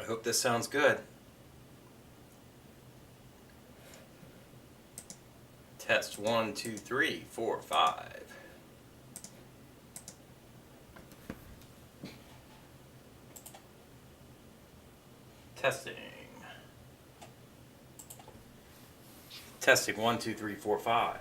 I hope this sounds good. Test 1, 2, 3, 4, 5. Testing. Testing 1, 2, 3, 4, 5.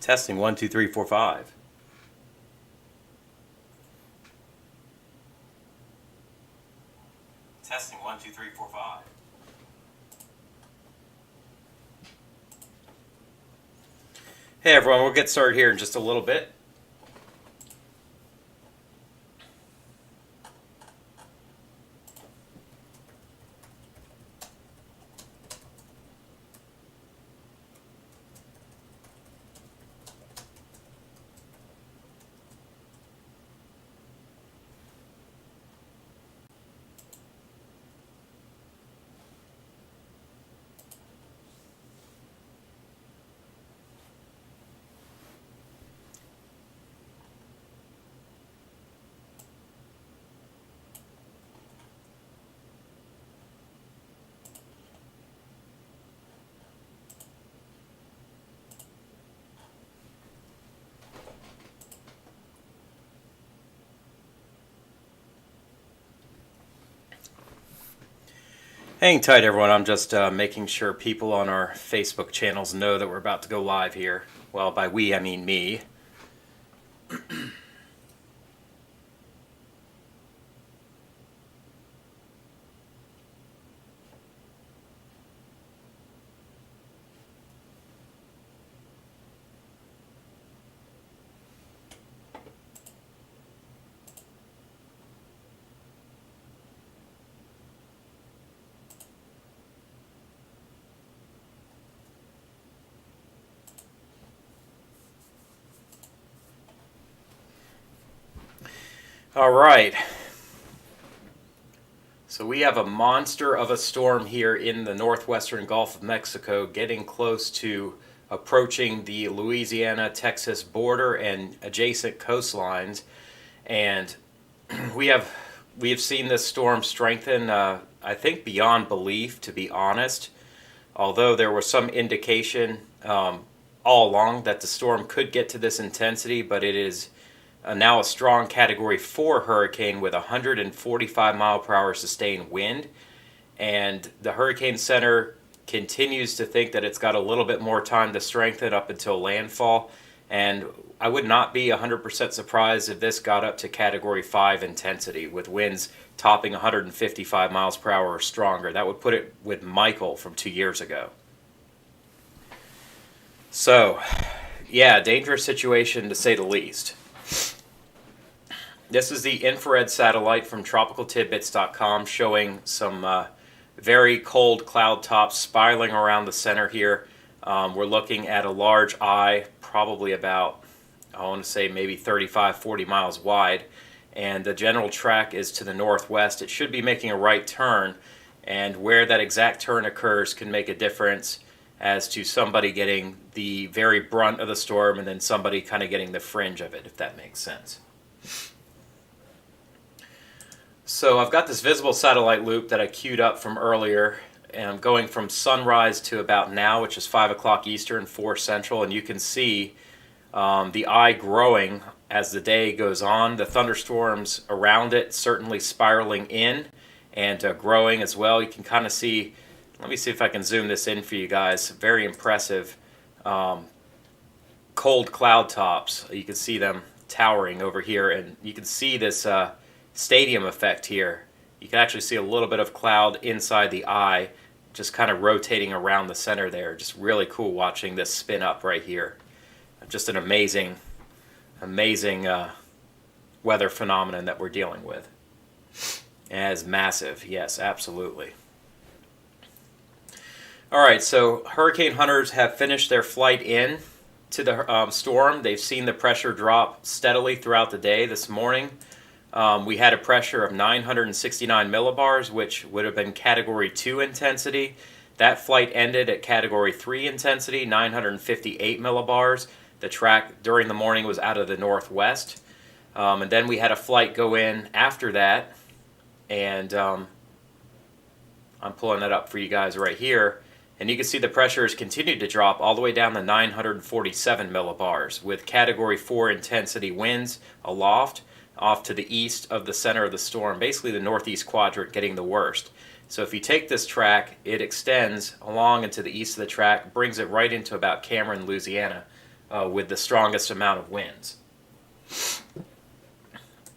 Testing 1, 2, 3, 4, 5. Testing 1, 2, 3, 4, 5. Hey everyone, we'll get started here in just a little bit. Hang tight, everyone. I'm just making sure people on our Facebook channels know that we're about to go live here. Well, by we, I mean me. All right. So we have a monster of a storm here in the northwestern Gulf of Mexico, getting close to approaching the Louisiana-Texas border and adjacent coastlines. And we have seen this storm strengthen, I think, beyond belief, to be honest. Although there was some indication all along that the storm could get to this intensity, but it is now a strong Category 4 hurricane with 145 mile per hour sustained wind. And the Hurricane Center continues to think that it's got a little bit more time to strengthen up until landfall. And I would not be 100% surprised if this got up to Category 5 intensity with winds topping 155 miles per hour or stronger. That would put it with Michael from 2 years ago. So, yeah, dangerous situation to say the least. This is the infrared satellite from tropicaltidbits.com showing some very cold cloud tops spiraling around the center here. We're looking at a large eye, probably about, I want to say maybe 35, 40 miles wide. And the general track is to the northwest. It should be making a right turn. And where that exact turn occurs can make a difference as to somebody getting the very brunt of the storm and then somebody kind of getting the fringe of it, if that makes sense. So I've got this visible satellite loop that I queued up from earlier, and I'm going from sunrise to about now, which is 5 o'clock Eastern, 4 Central, and you can see the eye growing as the day goes on. The thunderstorms around it certainly spiraling in and growing as well. You can kind of see, let me see if I can zoom this in for you guys, very impressive cold cloud tops. You can see them towering over here, and you can see this stadium effect here. You can actually see a little bit of cloud inside the eye, just kind of rotating around the center there. Just really cool watching this spin up right here. Just an amazing weather phenomenon that we're dealing with. As massive, yes, absolutely. All right, so hurricane hunters have finished their flight in to the storm. They've seen the pressure drop steadily throughout the day this morning. We had a pressure of 969 millibars, which would have been Category 2 intensity. That flight ended at Category 3 intensity, 958 millibars. The track during the morning was out of the northwest. And then we had a flight go in after that, and I'm pulling that up for you guys right here. And you can see the pressure has continued to drop all the way down to 947 millibars with Category 4 intensity winds aloft off to the east of the center of the storm, basically the northeast quadrant getting the worst. So if you take this track, it extends along into the east of the track, brings it right into about Cameron, Louisiana, with the strongest amount of winds.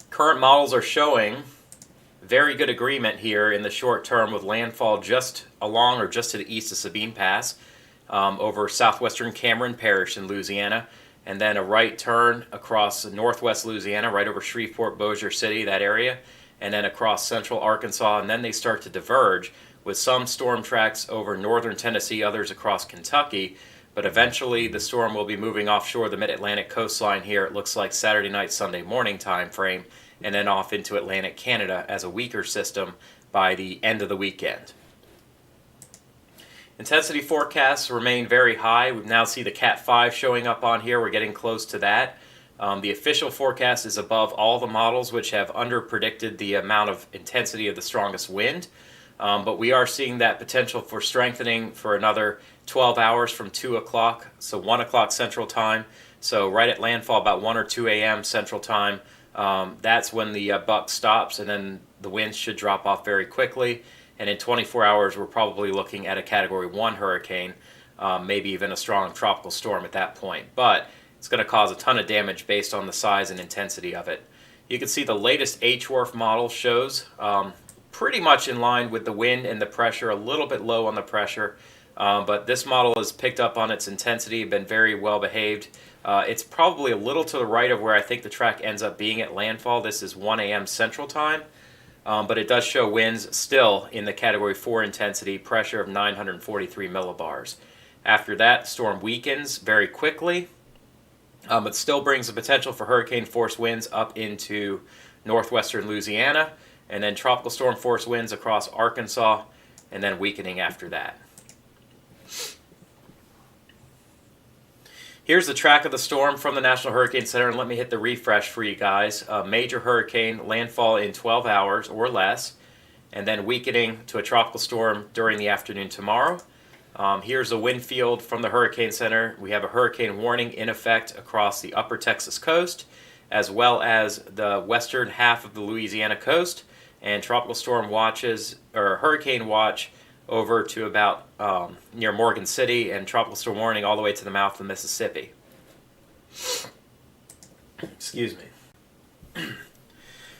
Current models are showing very good agreement here in the short term with landfall just along or just to the east of Sabine Pass over southwestern Cameron Parish in Louisiana, and then a right turn across northwest Louisiana right over Shreveport, Bossier City, that area, and then across central Arkansas, and then they start to diverge with some storm tracks over northern Tennessee, others across Kentucky, but eventually the storm will be moving offshore the mid-Atlantic coastline here, it looks like Saturday night, Sunday morning time frame, and then off into Atlantic Canada as a weaker system by the end of the weekend. Intensity forecasts remain very high. We now see the Cat 5 showing up on here. We're getting close to that. The official forecast is above all the models, which have under-predicted the amount of intensity of the strongest wind. But we are seeing that potential for strengthening for another 12 hours from 2 o'clock, so 1 o'clock Central Time. So right at landfall, about 1 or 2 a.m. Central Time, that's when the buck stops, and then the winds should drop off very quickly. And in 24 hours, we're probably looking at a Category 1 hurricane, maybe even a strong tropical storm at that point. But it's going to cause a ton of damage based on the size and intensity of it. You can see the latest HWRF model shows pretty much in line with the wind and the pressure, a little bit low on the pressure. But this model has picked up on its intensity, been very well behaved. It's probably a little to the right of where I think the track ends up being at landfall. This is 1 a.m. Central Time, but it does show winds still in the Category 4 intensity, pressure of 943 millibars. After that, storm weakens very quickly. It still brings the potential for hurricane force winds up into northwestern Louisiana, and then tropical storm force winds across Arkansas, and then weakening after that. Here's the track of the storm from the National Hurricane Center, and let me hit the refresh for you guys. A major hurricane, landfall in 12 hours or less, and then weakening to a tropical storm during the afternoon tomorrow. Here's a wind field from the Hurricane Center. We have a hurricane warning in effect across the upper Texas coast, as well as the western half of the Louisiana coast, and tropical storm watches, or hurricane watch, over to about near Morgan City, and tropical storm warning all the way to the mouth of the Mississippi. Excuse me.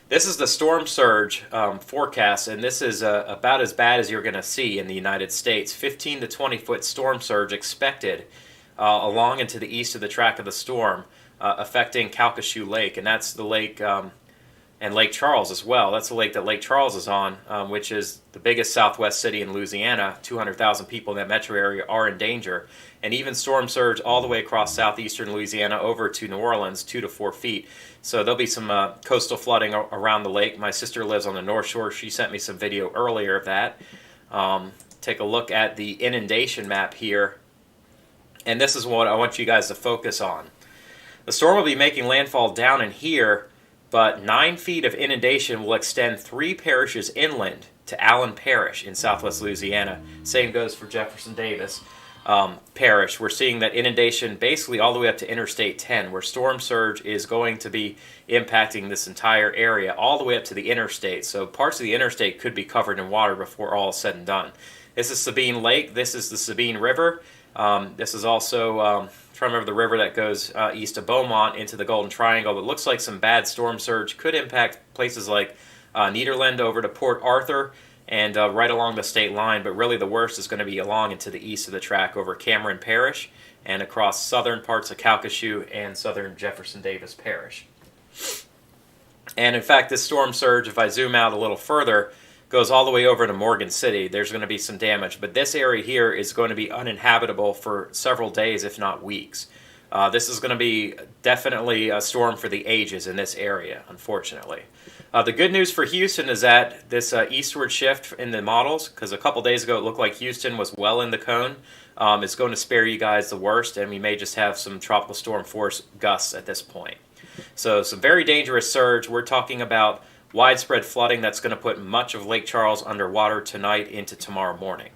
This is the storm surge forecast, and this is about as bad as you're going to see in the United States. 15 to 20 foot storm surge expected along into the east of the track of the storm, affecting Calcasieu Lake, and that's the lake, and Lake Charles as well. That's the lake that Lake Charles is on, which is the biggest southwest city in Louisiana. 200,000 people in that metro area are in danger. And even storm surge all the way across southeastern Louisiana over to New Orleans, 2 to 4 feet. So there'll be some coastal flooding around the lake. My sister lives on the North Shore. She sent me some video earlier of that. Take a look at the inundation map here. And this is what I want you guys to focus on. The storm will be making landfall down in here, but 9 feet of inundation will extend 3 parishes inland to Allen Parish in southwest Louisiana. Same goes for Jefferson Davis Parish. We're seeing that inundation basically all the way up to Interstate 10, where storm surge is going to be impacting this entire area all the way up to the interstate. So parts of the interstate could be covered in water before all is said and done. This is Sabine Lake. This is the Sabine River. This is also... trying to remember the river that goes east of Beaumont into the Golden Triangle. It looks like some bad storm surge could impact places like Nederland over to Port Arthur and right along the state line, but really the worst is going to be along into the east of the track over Cameron Parish and across southern parts of Calcasieu and southern Jefferson Davis Parish. And in fact, this storm surge, if I zoom out a little further, goes all the way over to Morgan City. There's going to be some damage, but this area here is going to be uninhabitable for several days, if not weeks. This is going to be definitely a storm for the ages in this area, unfortunately. The good news for Houston is that this eastward shift in the models, because a couple days ago it looked like Houston was well in the cone, is going to spare you guys the worst, and we may just have some tropical storm force gusts at this point. So some very dangerous surge. We're talking about widespread flooding that's going to put much of Lake Charles underwater tonight into tomorrow morning.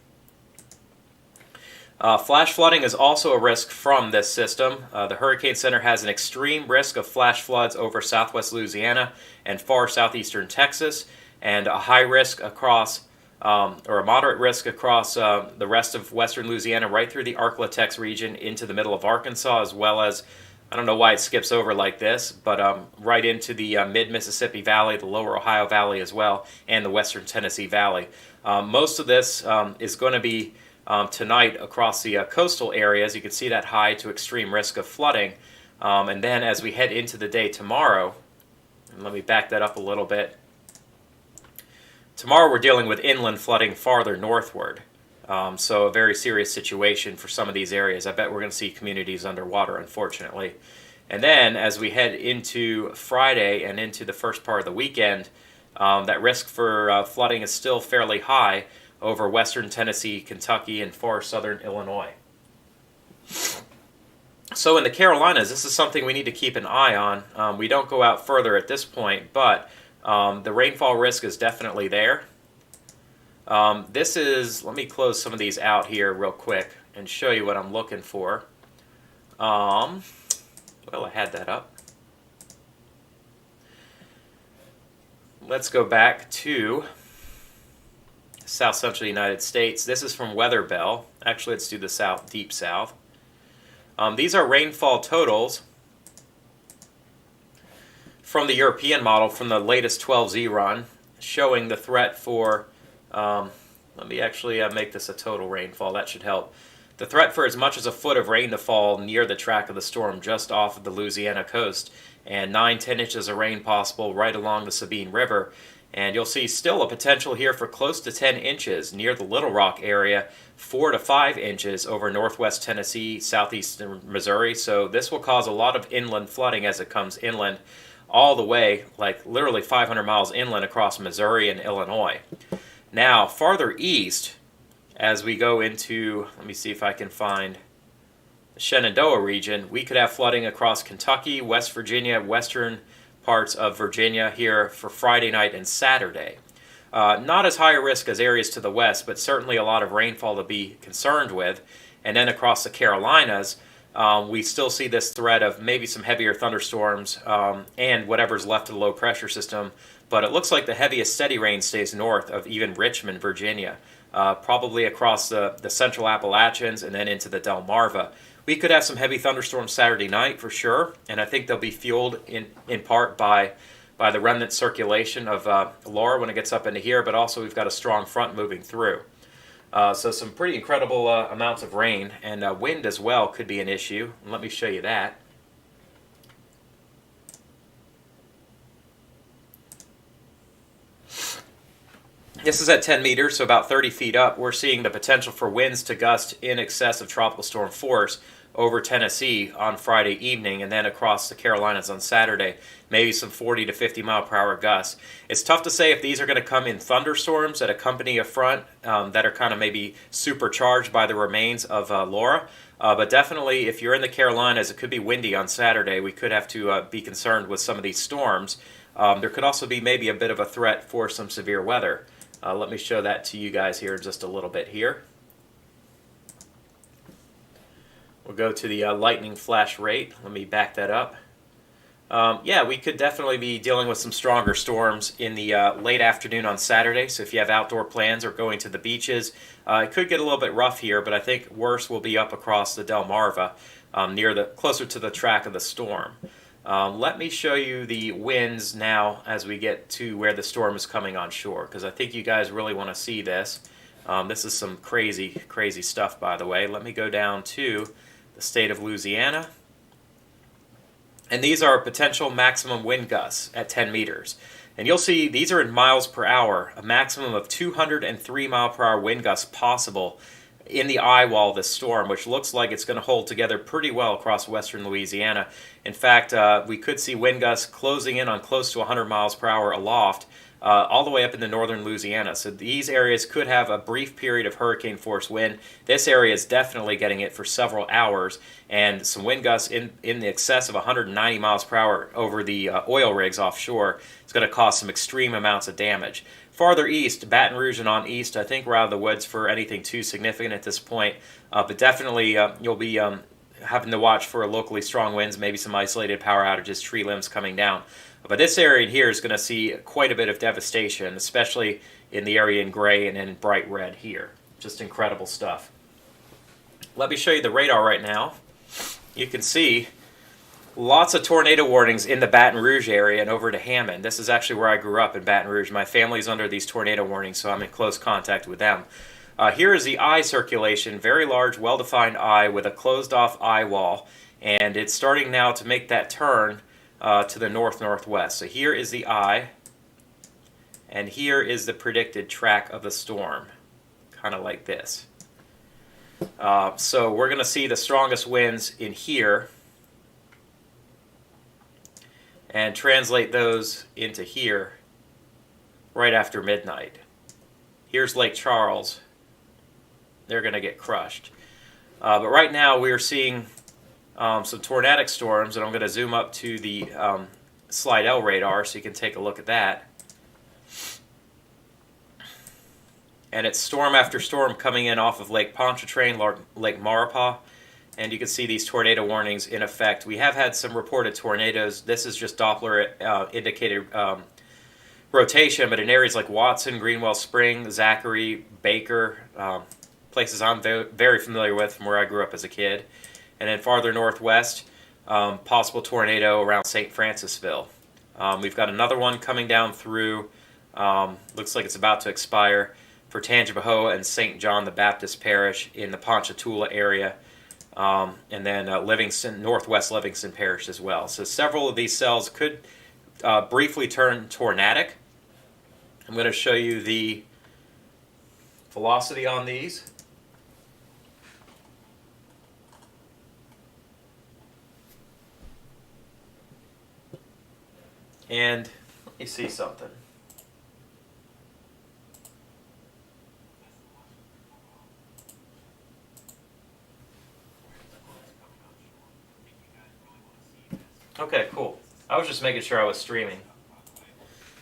Flash flooding is also a risk from this system. The Hurricane Center has an extreme risk of flash floods over southwest Louisiana and far southeastern Texas, and a high risk across, or a moderate risk across the rest of western Louisiana, right through the Arklatex region into the middle of Arkansas, as well as, I don't know why it skips over like this, but right into the mid-Mississippi Valley, the lower Ohio Valley as well, and the western Tennessee Valley. Most of this is going to be tonight across the coastal areas. You can see that high to extreme risk of flooding. And then as we head into the day tomorrow, and let me back that up a little bit. Tomorrow we're dealing with inland flooding farther northward. So a very serious situation for some of these areas. I bet we're going to see communities underwater, unfortunately. And then as we head into Friday and into the first part of the weekend, that risk for flooding is still fairly high over western Tennessee, Kentucky, and far southern Illinois. So in the Carolinas, this is something we need to keep an eye on. We don't go out further at this point, but the rainfall risk is definitely there. This is, let me close some of these out here real quick and show you what I'm looking for. Well, I had that up. Let's go back to south central United States. This is from Weather Bell. Actually, let's do the south, deep south. These are rainfall totals from the European model from the latest 12Z run, showing the threat for, let me actually make this a total rainfall. That should help. The threat for as much as a foot of rain to fall near the track of the storm just off of the Louisiana coast, and 9-10 inches of rain possible right along the Sabine River. And you'll see still a potential here for close to 10 inches near the Little Rock area, 4 to 5 inches over northwest Tennessee, southeastern Missouri. So this will cause a lot of inland flooding as it comes inland all the way, like literally 500 miles inland across Missouri and Illinois. Now, farther east, as we go into, let me see if I can find the Shenandoah region, we could have flooding across Kentucky, West Virginia, western parts of Virginia here for Friday night and Saturday. Not as high a risk as areas to the west, but certainly a lot of rainfall to be concerned with. And then across the Carolinas, we still see this threat of maybe some heavier thunderstorms and whatever's left of the low pressure system. But it looks like the heaviest steady rain stays north of even Richmond, Virginia, probably across the central Appalachians and then into the Delmarva. We could have some heavy thunderstorms Saturday night for sure, and I think they'll be fueled in part by the remnant circulation of Laura when it gets up into here, but also we've got a strong front moving through. So some pretty incredible amounts of rain, and wind as well could be an issue. And let me show you that. This is at 10 meters, so about 30 feet up. We're seeing the potential for winds to gust in excess of tropical storm force over Tennessee on Friday evening, and then across the Carolinas on Saturday, maybe some 40 to 50 mile per hour gusts. It's tough to say if these are going to come in thunderstorms that accompany a front that are kind of maybe supercharged by the remains of Laura, but definitely if you're in the Carolinas, it could be windy on Saturday. We could have to be concerned with some of these storms. There could also be maybe a bit of a threat for some severe weather. Let me show that to you guys here in just a little bit here. We'll go to the lightning flash rate. Let me back that up. Yeah, we could definitely be dealing with some stronger storms in the late afternoon on Saturday. So if you have outdoor plans or going to the beaches, it could get a little bit rough here, but I think worse will be up across the Delmarva, closer to the track of the storm. Let me show you the winds now as we get to where the storm is coming on shore, because I think you guys really want to see this. This is some crazy, crazy stuff, by the way. Let me go down to the state of Louisiana. And these are potential maximum wind gusts at 10 meters. And you'll see these are in miles per hour, a maximum of 203 mile per hour wind gusts possible in the eye wall of this storm, which looks like it's going to hold together pretty well across western Louisiana. In fact, we could see wind gusts closing in on close to 100 miles per hour aloft, all the way up into northern Louisiana. So these areas could have a brief period of hurricane force wind. This area is definitely getting it for several hours, and some wind gusts in the excess of 190 miles per hour over the oil rigs offshore. It's going to cause some extreme amounts of damage. Farther east, Baton Rouge and on east, I think we're out of the woods for anything too significant at this point, but definitely you'll be having to watch for locally strong winds, maybe some isolated power outages, tree limbs coming down. But this area here is going to see quite a bit of devastation, especially in the area in gray and in bright red here. Just incredible stuff. Let me show you the radar right now. You can see lots of tornado warnings in the Baton Rouge area and over to Hammond. This is actually where I grew up, in Baton Rouge. My family's under these tornado warnings, so I'm in close contact with them. Here is the eye circulation, very large, well-defined eye with a closed-off eye wall, and it's starting now to make that turn to the north-northwest. So here is the eye, and here is the predicted track of the storm, kind of like this. So we're going to see the strongest winds in here, and translate those into here right after midnight. Here's Lake Charles. They're going to get crushed. But right now we're seeing some tornadic storms, and I'm going to zoom up to the Slide L radar so you can take a look at that. And it's storm after storm coming in off of Lake Pontchartrain, Lake Maurepas, and you can see these tornado warnings in effect. We have had some reported tornadoes. This is just Doppler indicated rotation, but in areas like Watson, Greenwell Spring, Zachary, Baker, places I'm very familiar with from where I grew up as a kid. And then farther northwest, possible tornado around St. Francisville. We've got another one coming down through, looks like it's about to expire, for Tangipahoa and St. John the Baptist Parish in the Ponchatoula area, and then Livingston, Northwest Livingston Parish as well. So several of these cells could briefly turn tornadic. I'm going to show you the velocity on these. And you see something. Okay, cool. I was just making sure I was streaming,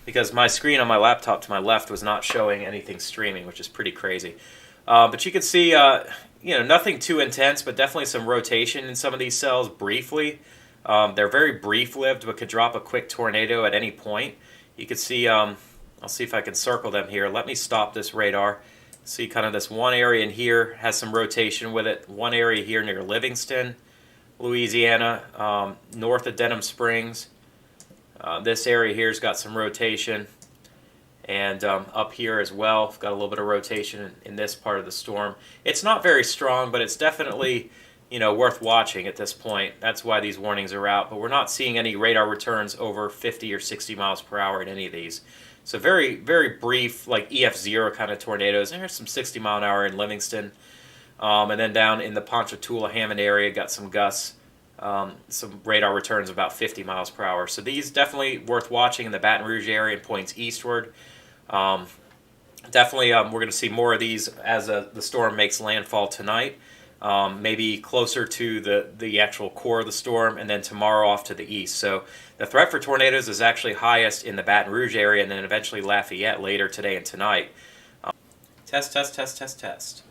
because my screen on my laptop to my left was not showing anything streaming, which is pretty crazy. But you can see, nothing too intense, but definitely some rotation in some of these cells briefly. They're very brief-lived, but could drop a quick tornado at any point. You can see, I'll see if I can circle them here. Let me stop this radar. See kind of this one area in here has some rotation with it. One area here near Livingston, Louisiana, north of Denham Springs. This area here's got some rotation, and up here as well, got a little bit of rotation in this part of the storm. It's not very strong, but it's definitely worth watching at this point. That's why these warnings are out, but we're not seeing any radar returns over 50 or 60 miles per hour in any of these. So very, very brief, like EF0 kind of tornadoes. There's some 60 mile an hour in Livingston. And then down in the Ponchatoula, Hammond area, got some gusts, some radar returns about 50 miles per hour. So these definitely worth watching in the Baton Rouge area and points eastward. Definitely we're going to see more of these as the storm makes landfall tonight. Maybe closer to the actual core of the storm, and then tomorrow off to the east. So the threat for tornadoes is actually highest in the Baton Rouge area, and then eventually Lafayette later today and tonight. Test, test, test, test, test.